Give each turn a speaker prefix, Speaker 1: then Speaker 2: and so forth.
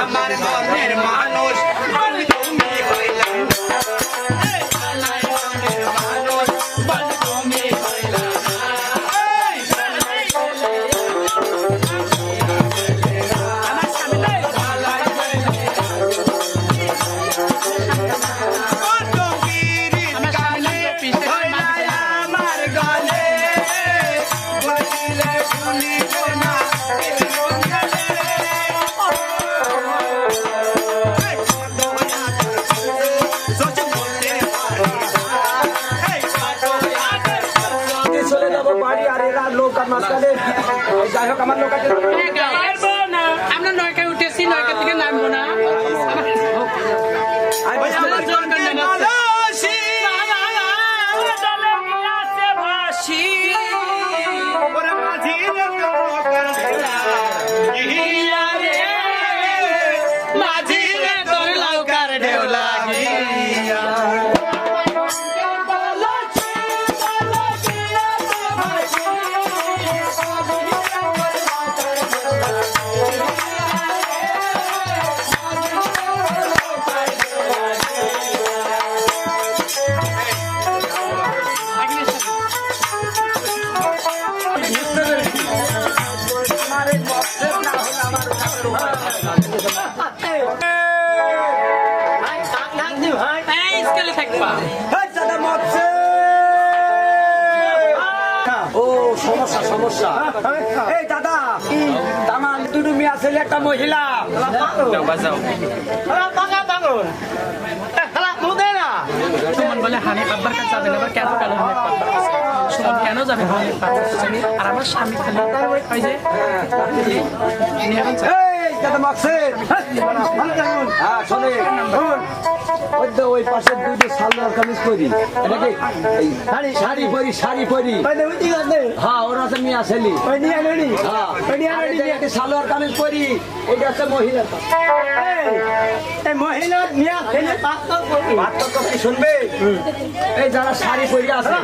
Speaker 1: আমার মনের মানুষ তুমি হইলা যাই হোক আমার লোক আছে
Speaker 2: আমরা নয়কায় উঠেছি নয়কা থেকে নামবো না
Speaker 1: সমস্যা এই দাদা আমার দুটো মেয়ে আছে একটা মহিলা
Speaker 2: বলে হানিফ আব্বার কাছে যাবেন আবার কেন গেল সুমন কেন যাবে হানিফ আর আমার স্বামী খালি ওই যে
Speaker 1: দাদা মারছে শোনে ওই পাশে দুইটা সালোয়ার কামিজ পরি এটাকে শাড়ি পরি হ্যাঁ ওরা আছে মিয়া ছেলি সালোয়ার কামিজ পরি ওইটা হচ্ছে মহিলা মহিলা মিয়া ছেলে পাত্র কি শুনবে এই যারা শাড়ি পরি আছে